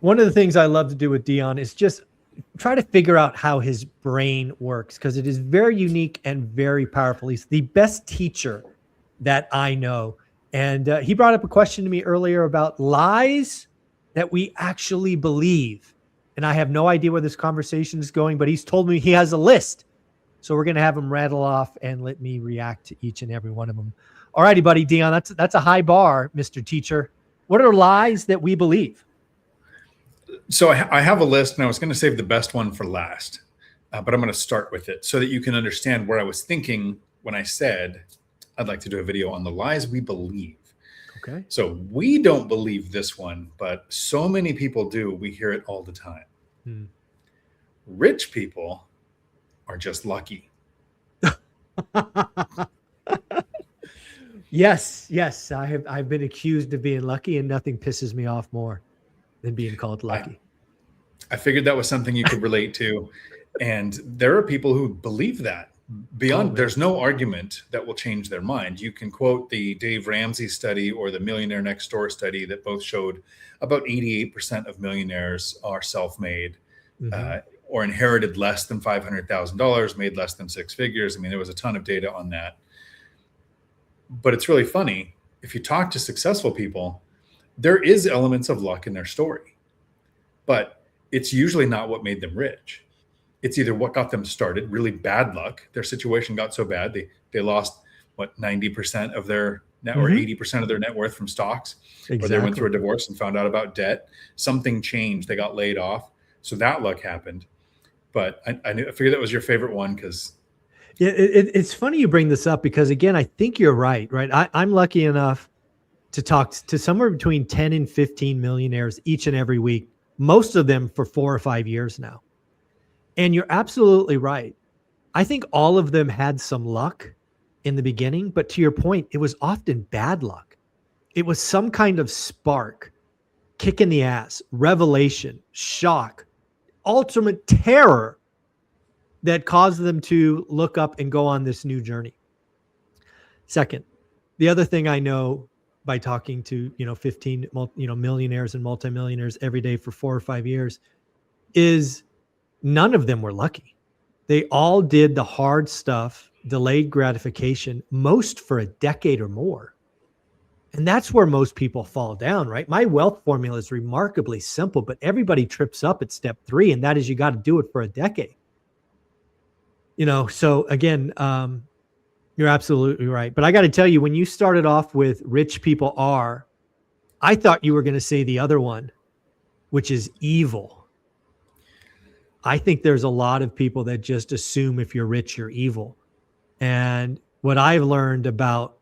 One of the things I love to do with Dion is just try to figure out how his brain works because it is very unique and very powerful. He's the best teacher that I know. And he brought up a question to me earlier about lies that we actually believe. And I have no idea where this conversation is going, but he's told me he has a list. So we're going to have him rattle off and let me react to each and every one of them. All righty, buddy, Dion, that's a high bar, Mr. Teacher. What are lies that we believe? So I have a list, and I was going to save the best one for last, but I'm going to start with it so that you can understand where I was thinking when I said I'd like to do a video on the lies we believe. Okay. So we don't believe this one, but so many people do. We hear it all the time. Rich people are just lucky. Yes. I've been accused of being lucky, and nothing pisses me off more than being called lucky. I figured that was something you could relate to. And there are people who believe that. There's no argument that will change their mind. You can quote the Dave Ramsey study or the Millionaire Next Door study that both showed about 88% of millionaires are self-made or inherited less than $500,000, made less than six figures. I mean, there was a ton of data on that. But it's really funny. If you talk to successful people, there is elements of luck in their story, but it's usually not what made them rich. It's either what got them started, really bad luck. Their situation got so bad, they lost 90% of their net or 80% of their net worth from stocks, or they went through a divorce and found out about debt. Something changed. They got laid off. So that luck happened. But I figured that was your favorite one because it's funny you bring this up because, again, I think you're right? I'm lucky enough to talk to somewhere between 10 and 15 millionaires each and every week, most of them for 4 or 5 years now. And you're absolutely right. I think all of them had some luck in the beginning, but to your point, it was often bad luck. It was some kind of spark, kick in the ass, revelation, shock, ultimate terror that caused them to look up and go on this new journey. Second, the other thing I know by talking to 15 millionaires and multimillionaires every day for 4 or 5 years is none of them were lucky. They all did the hard stuff, delayed gratification, most for a decade or more. And that's where most people fall down, right? My wealth formula is remarkably simple, but everybody trips up at step 3, and that is you got to do it for a decade. So again, you're absolutely right. But I got to tell you, when you started off with rich people are, I thought you were going to say the other one, which is evil. I think there's a lot of people that just assume if you're rich, you're evil. And what I've learned about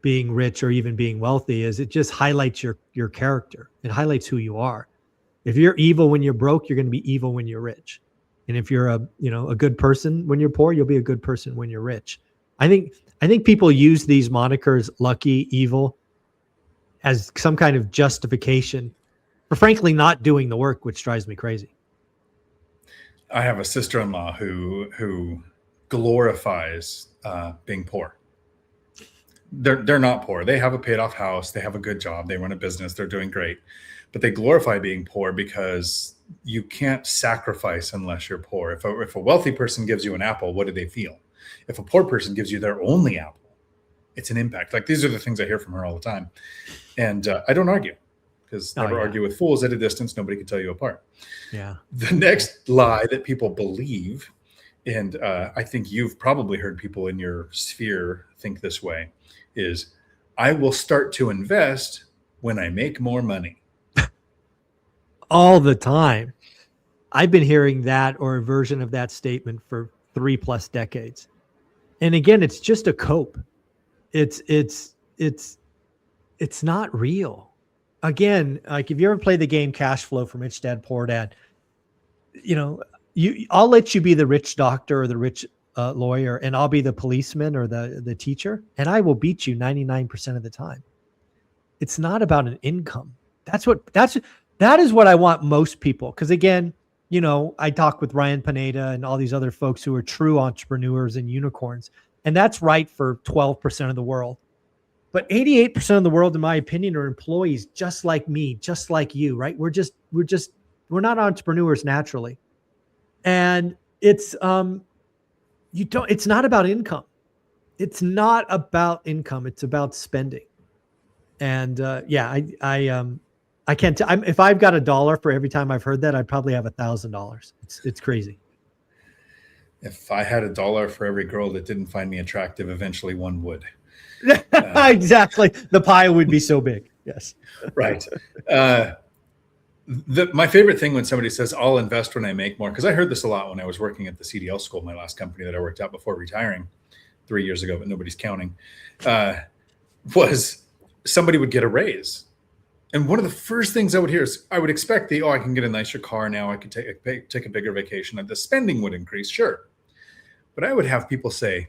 being rich or even being wealthy is it just highlights your character. It highlights who you are. If you're evil when you're broke, you're going to be evil when you're rich. And if you're a good person when you're poor, you'll be a good person when you're rich. I think people use these monikers, lucky, evil, as some kind of justification for frankly not doing the work, which drives me crazy. I have a sister-in-law who glorifies being poor. They're not poor. They have a paid off house. They have a good job. They run a business. They're doing great. But they glorify being poor because you can't sacrifice unless you're poor. If a wealthy person gives you an apple, what do they feel? If a poor person gives you their only apple, it's an impact. Like, these are the things I hear from her all the time. And I don't argue, because never argue with fools at a distance. Nobody can tell you apart. Yeah. The next lie that people believe, and I think you've probably heard people in your sphere think this way, is I will start to invest when I make more money. All the time. I've been hearing that or a version of that statement for 3+ decades. And again, it's just a cope. It's not real. Again, like if you ever play the game Cash Flow from Rich Dad Poor Dad, I'll let you be the rich doctor or the rich lawyer, and I'll be the policeman or the teacher, and I will beat you 99% of the time. It's not about an income. That is what I want most people. Because again, I talk with Ryan Pineda and all these other folks who are true entrepreneurs and unicorns, and that's right for 12% of the world. But 88% of the world, in my opinion, are employees just like me, just like you, right? We're not entrepreneurs naturally. And it's it's not about income. It's not about income. It's about spending. And I can't. If I've got $1 for every time I've heard that, I'd probably have $1,000. It's crazy. If I had $1 for every girl that didn't find me attractive, eventually one would. Exactly. The pie would be so big. Yes. Right. My favorite thing when somebody says, I'll invest when I make more, because I heard this a lot when I was working at the CDL school, my last company that I worked at before retiring 3 years ago, but nobody's counting, was somebody would get a raise. And one of the first things I would hear is, I would expect I can get a nicer car now. I could take a bigger vacation. And the spending would increase, sure. But I would have people say,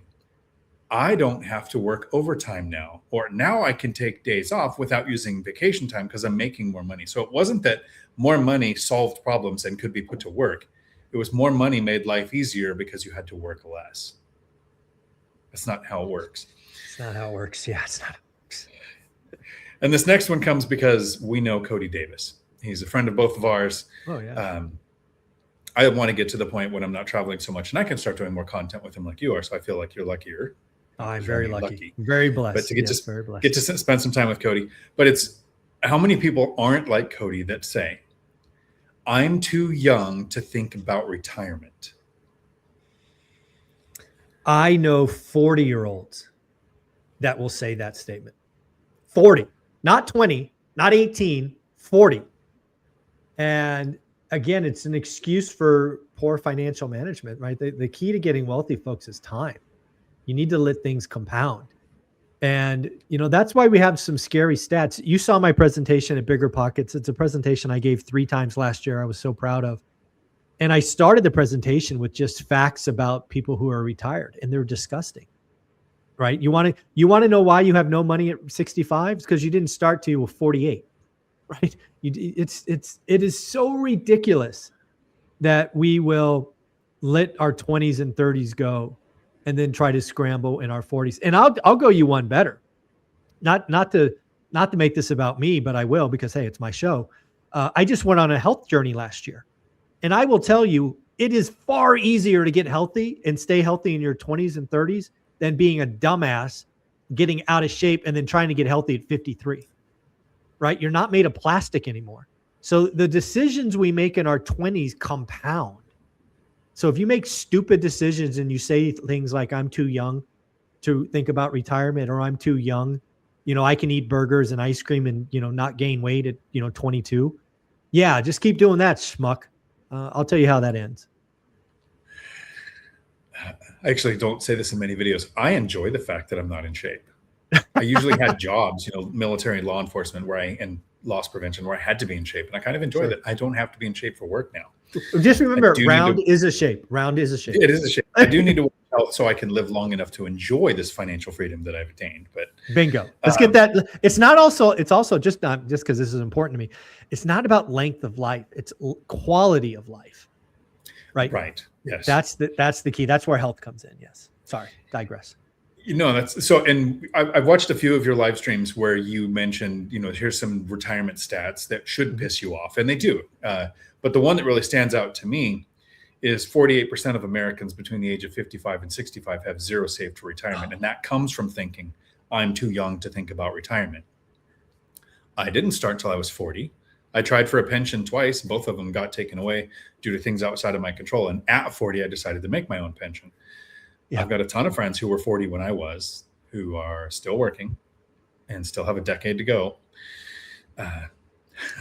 I don't have to work overtime now, or now I can take days off without using vacation time because I'm making more money. So it wasn't that more money solved problems and could be put to work. It was more money made life easier because you had to work less. That's not how it works. It's not how it works. Yeah, it's not how it works. And this next one comes because we know Cody Davis. He's a friend of both of ours. Oh, yeah. I want to get to the point when I'm not traveling so much and I can start doing more content with him like you are. So I feel like you're luckier. Oh, I'm very lucky. Very blessed. But to get to spend some time with Cody. But it's how many people aren't like Cody that say, I'm too young to think about retirement. I know 40-year-olds that will say that statement. 40, not 20, not 18, 40. And again, it's an excuse for poor financial management, right? The key to getting wealthy, folks, is time. You need to let things compound. And, that's why we have some scary stats. You saw my presentation at Bigger Pockets. It's a presentation I gave 3 times last year. I was so proud of. And I started the presentation with just facts about people who are retired, and they're disgusting, right? You want to know why you have no money at 65? It's because you didn't start till you were 48, right? It is so ridiculous that we will let our 20s and 30s go and then try to scramble in our 40s. And I'll go you one better. Not to make this about me, but I will, because hey, it's my show. I just went on a health journey last year. And I will tell you, it is far easier to get healthy and stay healthy in your 20s and 30s than being a dumbass, getting out of shape and then trying to get healthy at 53, right? You're not made of plastic anymore. So the decisions we make in our 20s compound. So if you make stupid decisions and you say things like, I'm too young to think about retirement, or I'm too young, I can eat burgers and ice cream and, not gain weight at, 22. Yeah, just keep doing that, schmuck. I'll tell you how that ends. I actually don't say this in many videos. I enjoy the fact that I'm not in shape. I usually had jobs, military and law enforcement and loss prevention, where I had to be in shape. And I kind of enjoy that I don't have to be in shape for work now. Just remember, round is a shape. Round is a shape. It is a shape. I do need to work out so I can live long enough to enjoy this financial freedom that I've attained. But bingo. Let's get that. It's also just not just because this is important to me. It's not about length of life. It's quality of life. Right. Right. Yes. That's the key. That's where health comes in. Yes. Sorry. Digress. That's so. And I've watched a few of your live streams where you mentioned, here's some retirement stats that should piss you off, and they do. But the one that really stands out to me is 48% of Americans between the age of 55 and 65 have zero saved for retirement. And that comes from thinking, I'm too young to think about retirement. I didn't start till I was 40. I tried for a pension twice. Both of them got taken away due to things outside of my control. And at 40, I decided to make my own pension. Yeah. I've got a ton of friends who were 40 when I was, who are still working and still have a decade to go.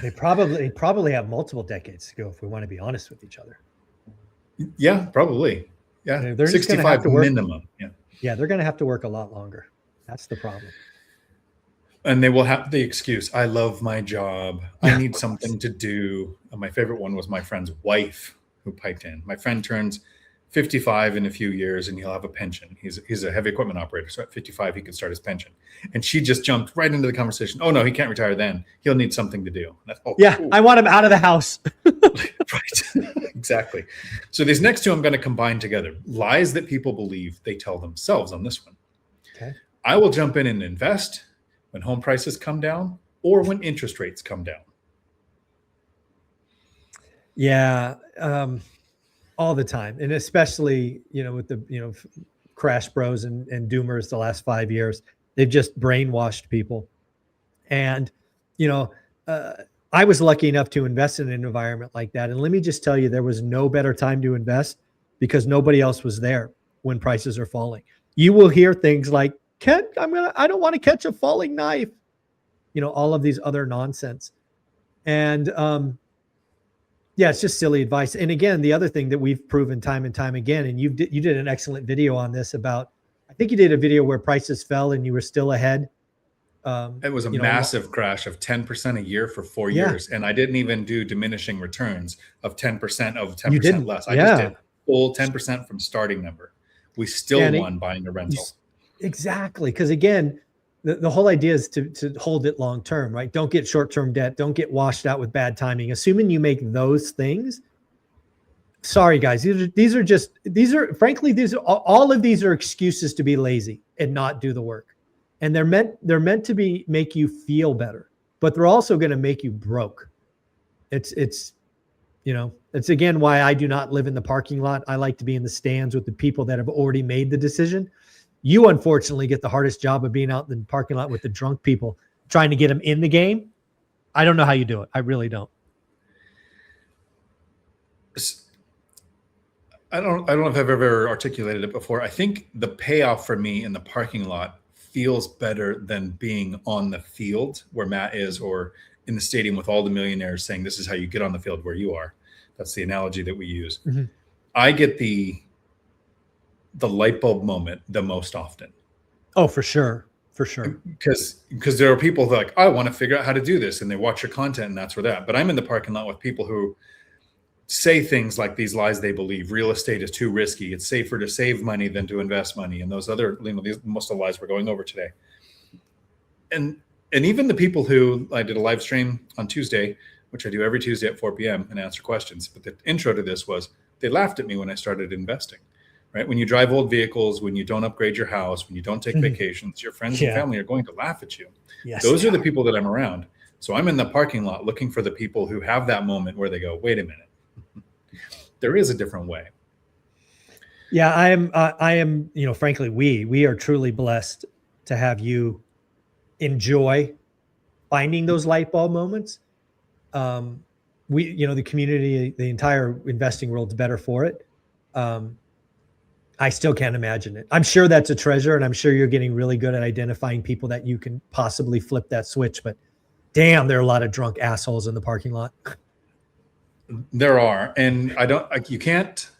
They probably have multiple decades to go, if we want to be honest with each other. Yeah, probably. Yeah, they're 65 minimum. Yeah, they're going to have to work a lot longer. That's the problem. And they will have the excuse, I love my job. I need something to do. And my favorite one was my friend's wife who piped in. My friend turns 55 in a few years and he'll have a pension. He's a heavy equipment operator. So at 55, he could start his pension. And she just jumped right into the conversation. Oh, no, he can't retire then. He'll need something to do. Cool. I want him out of the house. Right. Exactly. So these next two I'm going to combine together. Lies that people believe they tell themselves on this one. Okay. I will jump in and invest When home prices come down or when interest rates come down? Yeah, all the time, and especially with the crash bros and doomers the last 5 years, they've just brainwashed people. And you know, uh, I was lucky enough to invest in an environment like that, and let me just tell you, there was no better time to invest because nobody else was there when prices are falling. You will hear things like, "Kent, I don't want to catch a falling knife," all of these other nonsense, and yeah, it's just silly advice. And again, the other thing that we've proven time and time again, and you did an excellent video on this about, I think you did a video where prices fell and you were still ahead. It was a massive crash of 10% a year for 4 years. And I didn't even do diminishing returns of 10% of 10% less. I just did full 10% from starting number. We still won buying a rental. Exactly. Because again, the whole idea is to hold it long term, right? Don't get short-term debt. Don't get washed out with bad timing. Assuming you make those things, sorry guys, these are frankly, all of these are excuses to be lazy and not do the work. And they're meant to make you feel better, but they're also going to make you broke. It's again why I do not live in the parking lot. I like to be in the stands with the people that have already made the decision. You unfortunately get the hardest job of being out in the parking lot with the drunk people, trying to get them in the game. I don't know how you do it. I really don't. I don't know if I've ever articulated it before. I think the payoff for me in the parking lot feels better than being on the field where Matt is, or in the stadium with all the millionaires saying, this is how you get on the field where you are. That's the analogy that we use. Mm-hmm. I get the light bulb moment the most often. Oh, for sure. For sure. Because there are people that I want to figure out how to do this, and they watch your content and that's where that. But I'm in the parking lot with people who say things like these lies they believe. Real estate is too risky. It's safer to save money than to invest money. And those other, most of the lies we're going over today. And even the people who, I did a live stream on Tuesday, which I do every Tuesday at 4 p.m. and answer questions. But the intro to this was, they laughed at me when I started investing. Right? When you drive old vehicles, when you don't upgrade your house, when you don't take vacations, your friends and family are going to laugh at you. Yes, those are the people that I'm around. So I'm in the parking lot looking for the people who have that moment where they go, wait a minute, there is a different way. Yeah, I am, frankly, we are truly blessed to have you enjoy finding those light bulb moments. The community, the entire investing world's better for it. I still can't imagine it. I'm sure that's a treasure, and I'm sure you're getting really good at identifying people that you can possibly flip that switch. But damn, there are a lot of drunk assholes in the parking lot. There are, and you can't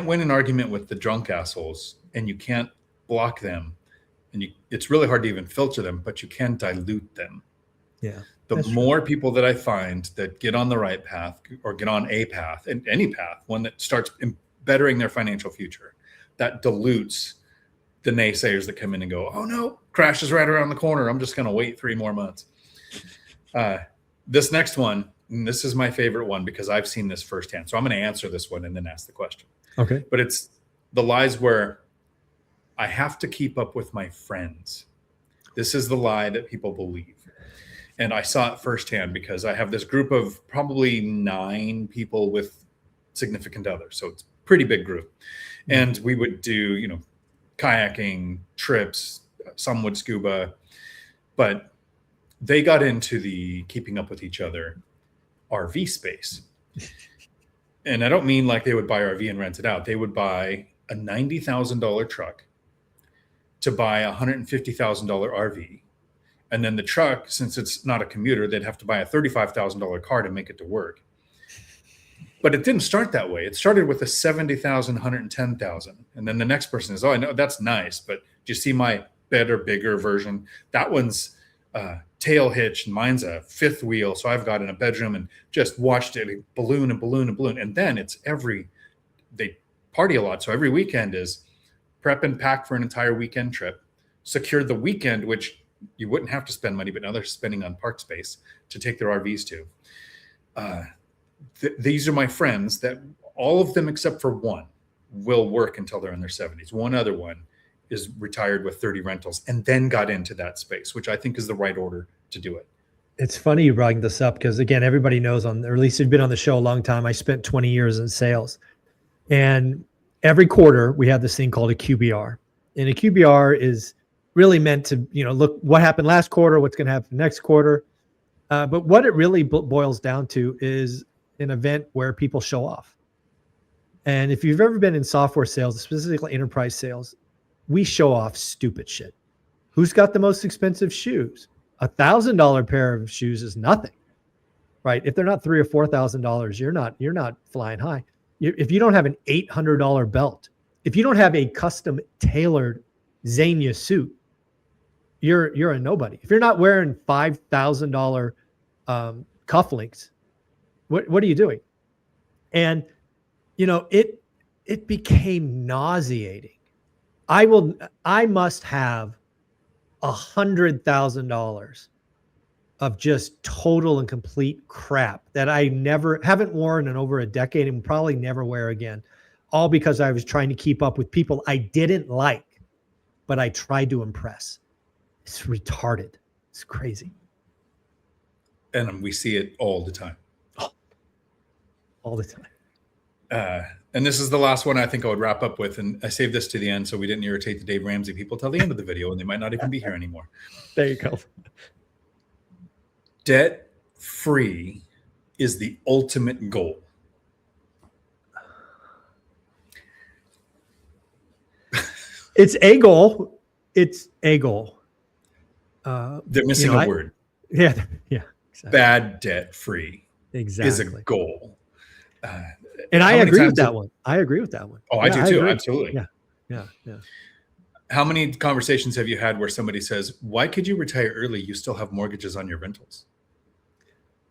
win an argument with the drunk assholes, and you can't block them, and it's really hard to even filter them, but you can dilute them. Yeah. The more people that I find that get on the right path or get on a path, and any path, one that starts bettering their financial future, that dilutes the naysayers that come in and go, oh no, crash is right around the corner. I'm just going to wait 3 more months. This next one, and this is my favorite one because I've seen this firsthand. So I'm going to answer this one and then ask the question. Okay. But it's the lies where I have to keep up with my friends. This is the lie that people believe. And I saw it firsthand because I have this group of probably 9 people with significant others. So it's a pretty big group. And we would do, kayaking trips, some would scuba, but they got into the keeping up with each other RV space. And I don't mean like they would buy RV and rent it out. They would buy a $90,000 truck to buy a $150,000 RV. And then the truck, since it's not a commuter, they'd have to buy a $35,000 car to make it to work. But it didn't start that way. It started with a $70,000, $110,000. And then the next person is, oh, I know that's nice, but do you see my better, bigger version? That one's tail hitch, and mine's a 5th wheel. So I've got in a bedroom and just watched it balloon and balloon and balloon. And then they party a lot. So every weekend is prep and pack for an entire weekend trip, secure the weekend, which you wouldn't have to spend money, but now they're spending on park space to take their RVs to. These are my friends that all of them except for one will work until they're in their 70s. One other one is retired with 30 rentals and then got into that space, which I think is the right order to do it. It's funny you brought this up because, again, everybody knows or at least you've been on the show a long time. I spent 20 years in sales. And every quarter we have this thing called a QBR. And a QBR is really meant to, look what happened last quarter, what's going to happen next quarter. But what it really boils down to is an event where people show off. And if you've ever been in software sales, specifically enterprise sales, we show off stupid shit. Who's got the most expensive shoes? $1,000 pair of shoes is nothing, right? If they're not $3,000 or $4,000, you're not flying high. If you don't have an $800 belt, if you don't have a custom tailored Zegna suit, you're a nobody. If you're not wearing $5,000 cufflinks, what are you doing? And it became nauseating. I must have $100,000 of just total and complete crap that I haven't worn in over a decade and probably never wear again. All because I was trying to keep up with people I didn't like, but I tried to impress. It's retarded. It's crazy. And we see it all the time. All the time. And this is the last one I think I would wrap up with. And I saved this to the end so we didn't irritate the Dave Ramsey people till the end of the video, and they might not even be here anymore. There you go. Debt-free is the ultimate goal. It's a goal. It's a goal. They're missing a word. Yeah. Exactly. Bad debt-free exactly is a goal. And I agree with that one. I agree with that one. Oh, I do too. Absolutely. Yeah. How many conversations have you had where somebody says, why could you retire early? You still have mortgages on your rentals.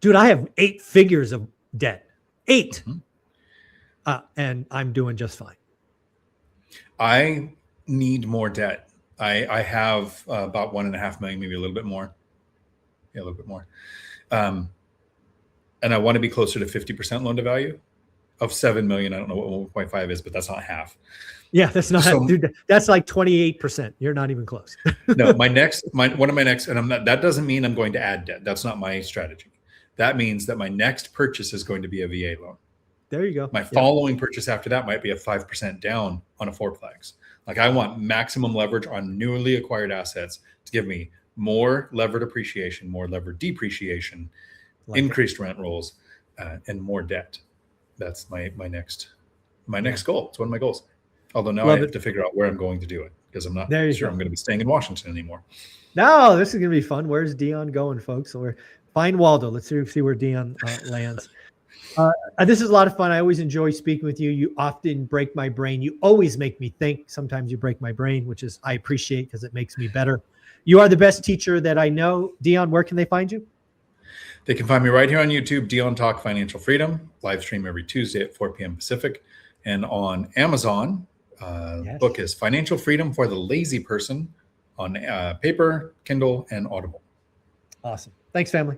Dude, I have 8 figures of debt. 8. Mm-hmm. And I'm doing just fine. I need more debt. I have about 1.5 million, maybe a little bit more. Yeah, a little bit more. And I want to be closer to 50% loan to value of 7 million. I don't know what 1.5 is, but that's not half. Yeah, that's not, dude, that's like 28%. You're not even close. No, one of my next, and that doesn't mean I'm going to add debt. That's not my strategy. That means that my next purchase is going to be a VA loan. There you go. My following purchase after that might be a 5% down on a fourplex. Like I want maximum leverage on newly acquired assets to give me more levered appreciation, more levered depreciation, increased rent rolls, and more debt. That's my next goal. It's one of my goals. Although now I have to figure out where I'm going to do it because I'm not sure I'm going to be staying in Washington anymore. No, this is going to be fun. Where's Dion going, folks? So find Waldo. Let's see where Dion lands. This is a lot of fun. I always enjoy speaking with you. You often break my brain. You always make me think. Sometimes you break my brain, which is I appreciate because it makes me better. You are the best teacher that I know. Dion, where can they find you? They can find me right here on YouTube, Dion Talk Financial Freedom, live stream every Tuesday at 4 p.m. Pacific. And on Amazon, book is Financial Freedom for the Lazy Person on paper, Kindle, and Audible. Awesome. Thanks, family.